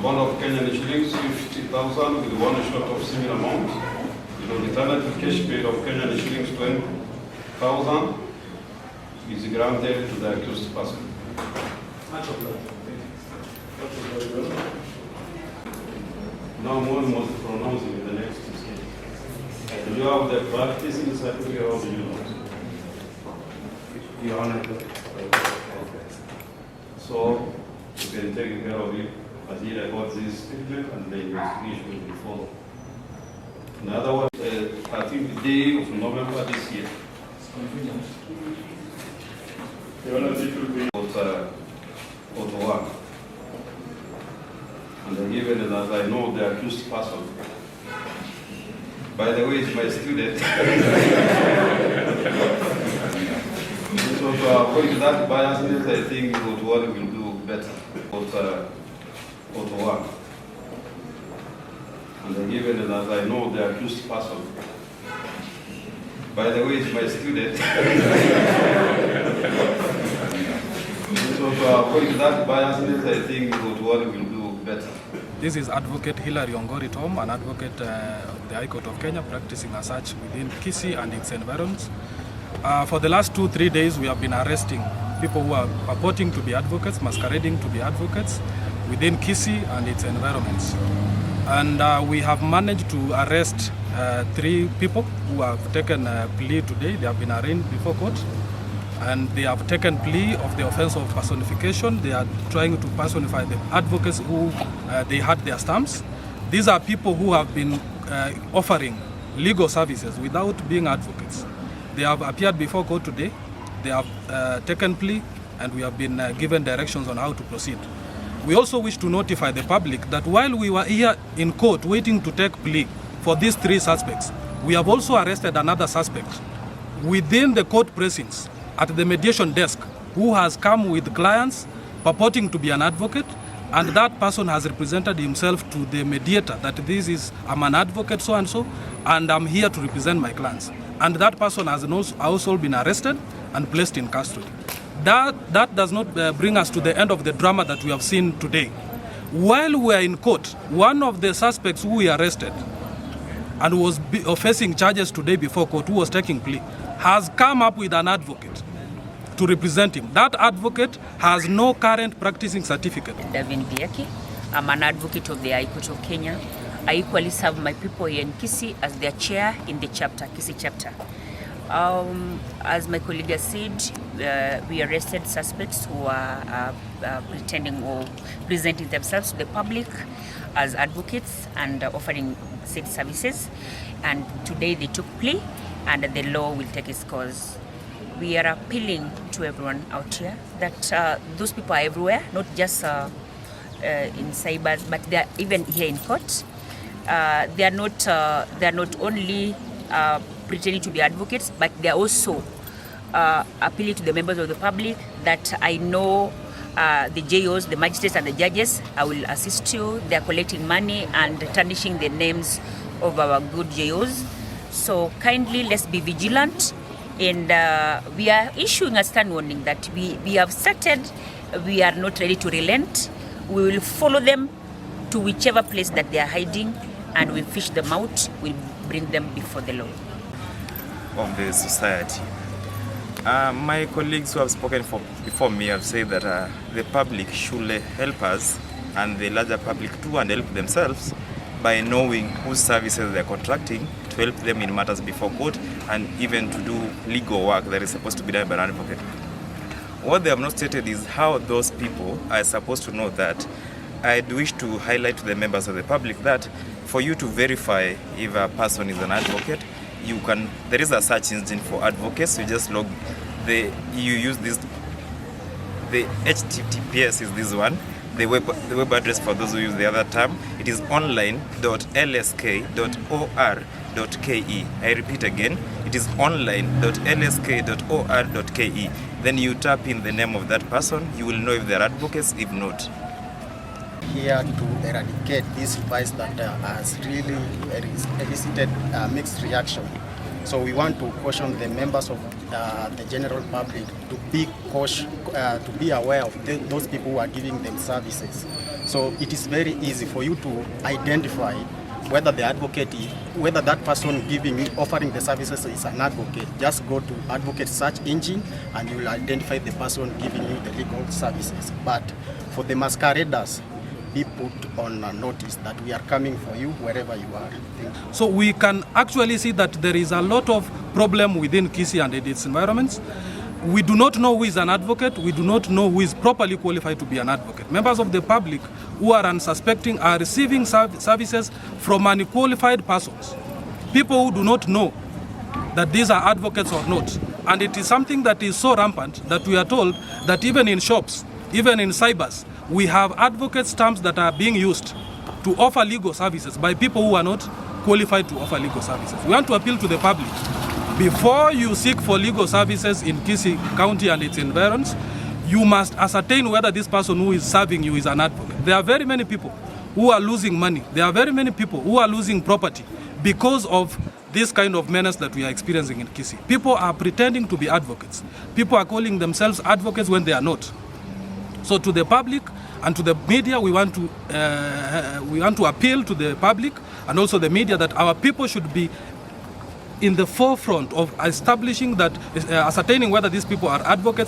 bond of Kenyan shillings 50,000 with one shot of similar amount. The alternative cash paid of Kenyan shillings 20,000 is granted to the accused person. Now one must pronounce in the next case. You have the practicing certificate of the union. Your Honor. So you can take care of it as he records this statement and the investigation will be followed. In other words, 13th day of November this year. Your Honor, it will be Auto 1. And given that I know the accused person. By the way, it's my student. So to avoid that biasness, I think Auto 1 will do better. Auto 1. And given that I know the accused person. By the way, it's my student. So to avoid that biasness, I think Auto 1 will do better. This is Advocate Hilary Ongori Tom, an advocate of the High Court of Kenya, practicing as such within Kisii and its environs. For the last 2-3 days, we have been arresting people who are purporting to be advocates, masquerading to be advocates within Kisii and its environments. And we have managed to arrest 3 people who have taken a plea today. They have been arraigned before court. And they have taken plea of the offense of personification. They are trying to personify the advocates who they had their stamps. These are people who have been offering legal services without being advocates. They have appeared before court today. They have taken plea, and we have been given directions on how to proceed. We also wish to notify the public that while we were here in court waiting to take plea for these 3 suspects, we have also arrested another suspect within the court precincts at the mediation desk, who has come with clients purporting to be an advocate, and that person has represented himself to the mediator that I'm an advocate so and so, and I'm here to represent my clients. And that person has also been arrested and placed in custody. That does not bring us to the end of the drama that we have seen today. While we are in court, one of the suspects who we arrested and was facing charges today before court, who was taking plea, has come up with an advocate to represent him. That advocate has no current practicing certificate. Davin Biaki. I'm an advocate of the High Court of Kenya. I equally serve my people here in Kisii as their chair in the chapter, Kisii chapter. As my colleague has said, we arrested suspects who are pretending or presenting themselves to the public as advocates and offering said services. And today they took plea, and the law will take its course. We are appealing to everyone out here that those people are everywhere, not just in cybers, but they are even here in court. They are not only pretending to be advocates, but they are also appealing to the members of the public that I know the JOs, the magistrates and the judges, I will assist you. They are collecting money and tarnishing the names of our good JOs. So kindly, let's be vigilant. And we are issuing a stern warning that we have started, we are not ready to relent. We will follow them to whichever place that they are hiding, and we'll fish them out, we'll bring them before the law. Of the society. My colleagues who have spoken before me have said that the public should help us, and the larger public too, and help themselves by knowing whose services they are contracting to help them in matters before court, and even to do legal work that is supposed to be done by an advocate. What they have not stated is how those people are supposed to know that. I'd wish to highlight to the members of the public that for you to verify if a person is an advocate, there is a search engine for advocates. You just log you use this, the HTTPS is this one, the web address for those who use the other term, it is online.lsk.or.ke. I repeat again, it is online.lsk.or.ke. Then you tap in the name of that person, you will know if they're advocates, if not. Here to eradicate this vice that has really elicited mixed reaction. So we want to caution the members of the general public to be cautious, to be aware of those people who are giving them services. So it is very easy for you to identify whether the advocate, whether that person offering the services is an advocate. Just go to advocate search engine and you will identify the person giving you the legal services. But for the masqueraders, be put on a notice that we are coming for you wherever you are. Thank you. So we can actually see that there is a lot of problem within Kisii and its environments. We do not know who is an advocate. We do not know who is properly qualified to be an advocate. Members of the public who are unsuspecting are receiving services from unqualified persons. People who do not know that these are advocates or not. And it is something that is so rampant that we are told that even in shops, even in cybers, we have advocate stamps that are being used to offer legal services by people who are not qualified to offer legal services. We want to appeal to the public. Before you seek for legal services in Kisii County and its environs, you must ascertain whether this person who is serving you is an advocate. There are very many people who are losing money. There are very many people who are losing property because of this kind of menace that we are experiencing in Kisii. People are pretending to be advocates. People are calling themselves advocates when they are not. So to the public and to the media, we want to appeal to the public and also the media that our people should be in the forefront of establishing that, ascertaining whether these people are advocates